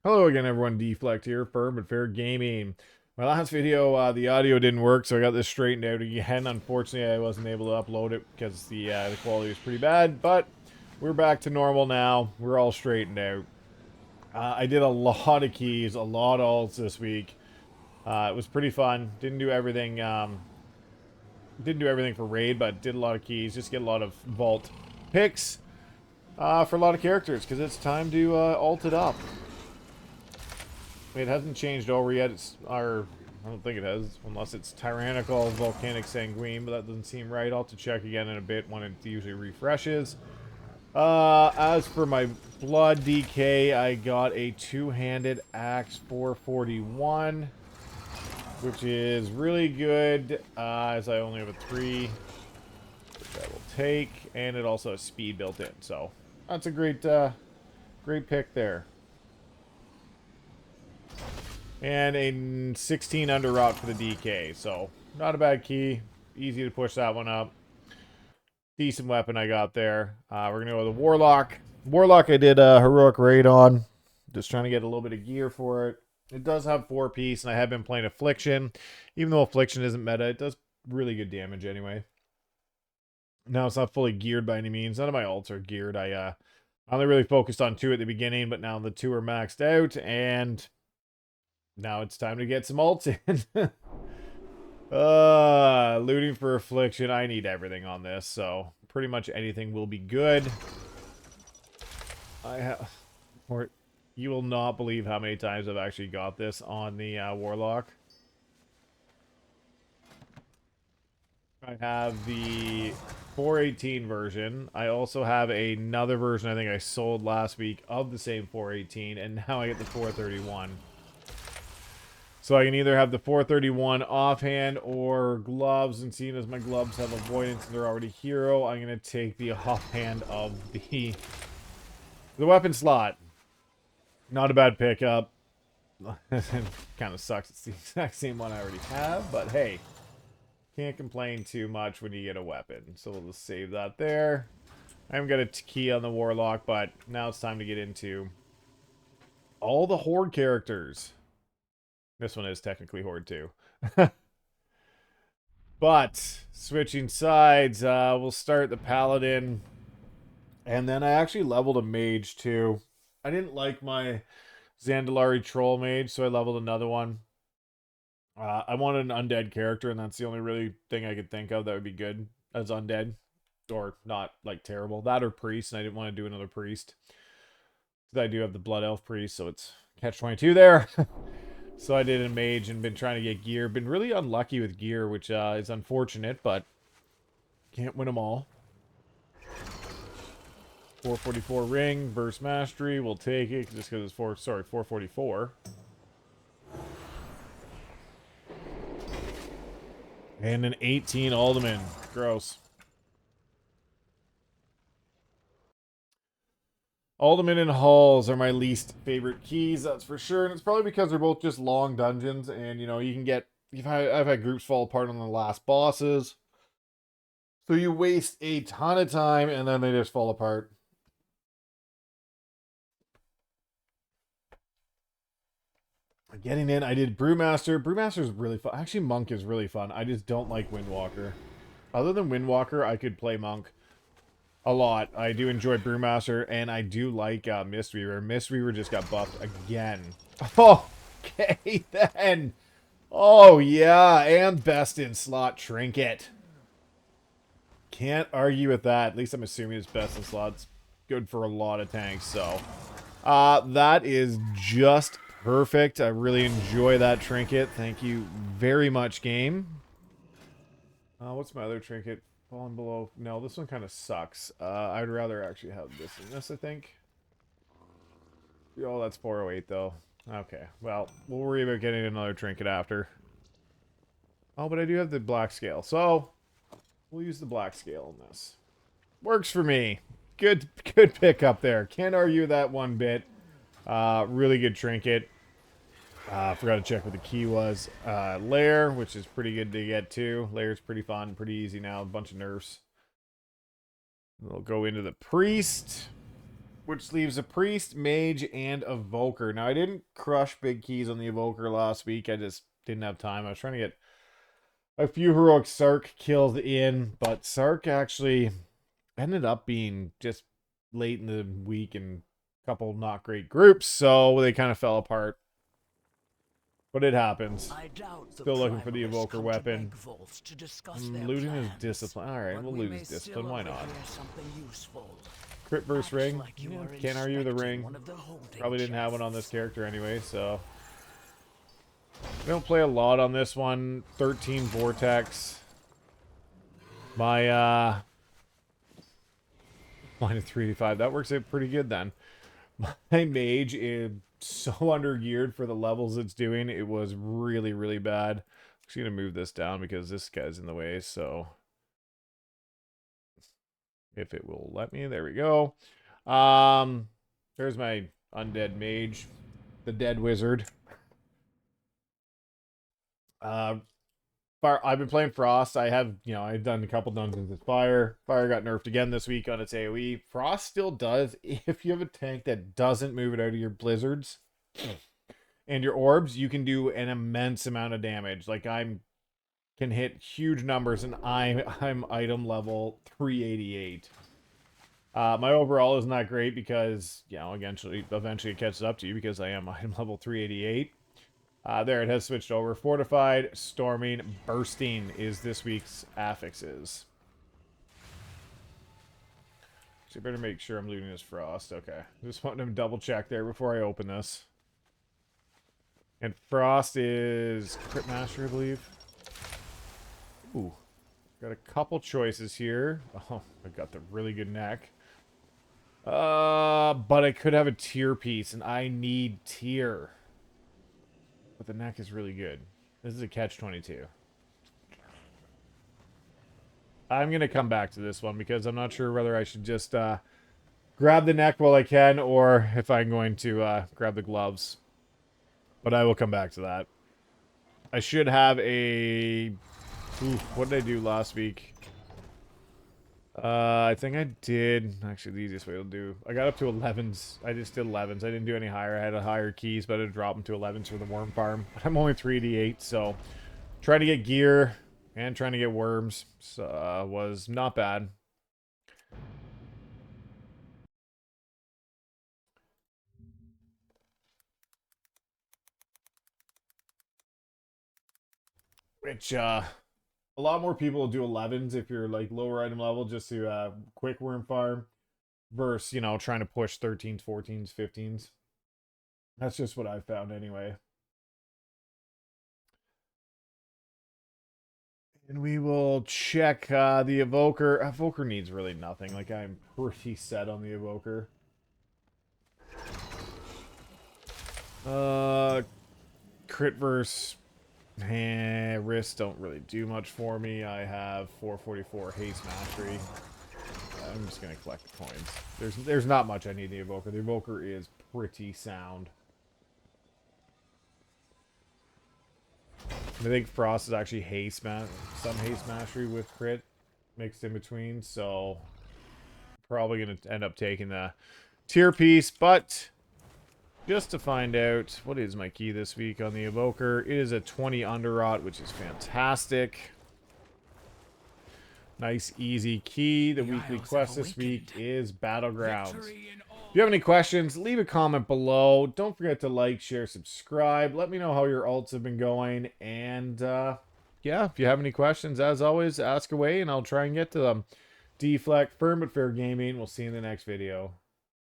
Hello again, everyone. Deflect here, Firm but Fair Gaming. My last video, the audio didn't work, so I got this straightened out again. Unfortunately, I wasn't able to upload it because the quality was pretty bad, but we're back to normal now. We're all straightened out. I did a lot of keys, a lot of alts this week. It was pretty fun. Didn't do everything for raid, but did a lot of keys. Just get a lot of vault picks for a lot of characters because it's time to alt it up. It hasn't changed over yet. I don't think it has, unless it's Tyrannical, Volcanic Sanguine, but that doesn't seem right. I'll have to check again in a bit when it usually refreshes. As for my Blood DK, I got a two-handed Axe 441, which is really good, as I only have a 3, which I will take, and it also has speed built in, so that's a great pick there. And a 16 under route for the DK. So, not a bad key. Easy to push that one up. Decent weapon I got there. We're going to go with the Warlock. Warlock I did a Heroic Raid on. Just trying to get a little bit of gear for it. It does have 4-piece, and I have been playing Affliction. Even though Affliction isn't meta, it does really good damage anyway. Now, it's not fully geared by any means. None of my alts are geared. I only really focused on 2 at the beginning, but now the 2 are maxed out, and now it's time to get some alts in. Looting for Affliction. I need everything on this, so pretty much anything will be good. Or you will not believe how many times I've actually got this on the Warlock. I have the 418 version. I also have another version I think I sold last week of the same 418, and now I get the 431. So I can either have the 431 offhand or gloves, and seeing as my gloves have avoidance and they're already hero, I'm going to take the offhand of the weapon slot. Not a bad pickup. Kind of sucks. It's the exact same one I already have, but hey, can't complain too much when you get a weapon. So we'll just save that there. I haven't got a key on the Warlock, but now it's time to get into all the Horde characters. This one is technically Horde too. But, switching sides, we'll start the Paladin. And then I actually leveled a Mage too. I didn't like my Zandalari Troll Mage, so I leveled another one. I wanted an undead character, and that's the only really thing I could think of that would be good as undead. Or not, like, terrible. That or Priest, and I didn't want to do another Priest. I do have the Blood Elf Priest, so it's catch-22 there. So I did a mage and been trying to get gear. Been really unlucky with gear, which is unfortunate, but can't win them all. 444 ring, burst mastery. We'll take it just because it's 444. And an 18 Alderman. Gross. Alderman and Halls are my least favorite keys, that's for sure. And it's probably because they're both just long dungeons. And, you know, you can get... I've had groups fall apart on the last bosses. So you waste a ton of time, and then they just fall apart. Getting in, I did Brewmaster. Brewmaster is really fun. Actually, Monk is really fun. I just don't like Windwalker. Other than Windwalker, I could play Monk a lot. I do enjoy Brewmaster, and I do like Mistweaver. Mistweaver just got buffed again. Okay, then. Oh, yeah, and best in slot Trinket. Can't argue with that. At least I'm assuming it's best in slots. Good for a lot of tanks, so. That is just perfect. I really enjoy that trinket. Thank you very much, game. What's my other trinket? Falling below. No, this one kind of sucks. I'd rather actually have this than this, I think. Oh, that's 408, though. Okay, well, we'll worry about getting another trinket after. Oh, but I do have the black scale, so we'll use the black scale in this. Works for me. Good pickup there. Can't argue that one bit. Really good trinket. Forgot to check what the key was. Lair, which is pretty good to get too. Lair's pretty fun, pretty easy now. A bunch of nerfs. We'll go into the priest. which leaves a priest, mage, and evoker. Now, I didn't crush big keys on the evoker last week. I just didn't have time. I was trying to get a few heroic Sark kills in, but Sark actually ended up being just late in the week and a couple not great groups, so they kind of fell apart. But it happens. Still looking for the evoker weapon. Looting his discipline. Alright, we'll loot his discipline. Why not? Crit versus ring. Yeah, can't argue with the ring. Probably didn't have one on this character anyway, so. We don't play a lot on this one. 13 Vortex. My, minus 385. That works out pretty good then. My mage is so under geared for the levels it's doing. It was really, really bad. I'm just going to move this down because this guy's in the way, so. If it will let me. There we go. There's my undead mage. The dead wizard. I've been playing Frost. I have, I've done a couple dungeons with Fire. Fire got nerfed again this week on its AoE. Frost still does. If you have a tank that doesn't move it out of your blizzards and your orbs, you can do an immense amount of damage. Like can hit huge numbers, and I'm item level 388. My overall isn't that great because, eventually it catches up to you because I am item level 388. There, it has switched over. Fortified, Storming, Bursting is this week's affixes. So you better make sure I'm looting this Frost. Okay. Just wanted to double check there before I open this. And Frost is Crit Master, I believe. Ooh. Got a couple choices here. Oh, I got the really good neck. But I could have a tier piece, and I need tier. But the neck is really good. This is a catch-22. I'm going to come back to this one because I'm not sure whether I should just grab the neck while I can or if I'm going to grab the gloves. But I will come back to that. I should have a... Ooh, what did I do last week? I think I did... Actually, the easiest way to do... I got up to 11s. I just did 11s. I didn't do any higher. I had a higher keys, but I had to drop them to 11s for the worm farm. But I'm only 388, so... Trying to get gear and trying to get worms was not bad. Which, a lot more people will do 11s if you're, like, lower item level just to quick worm farm. Versus, trying to push 13s, 14s, 15s. That's just what I've found anyway. And we will check the Evoker. Evoker needs really nothing. Like, I'm pretty set on the Evoker. Crit verse. Wrists don't really do much for me. I have 444 haste mastery. I'm just gonna collect the coins. There's not much I need the Evoker. The Evoker is pretty sound. I think Frost is actually some haste mastery with crit mixed in between, so probably gonna end up taking the tier piece, but just to find out, what is my key this week on the Evoker? It is a 20 Underrot, which is fantastic. Nice, easy key. The weekly quest this week is Battlegrounds. If you have any questions, leave a comment below. Don't forget to like, share, subscribe. Let me know how your ults have been going. And, yeah, if you have any questions, as always, ask away, and I'll try and get to them. Deflect, firm but fair gaming. We'll see you in the next video.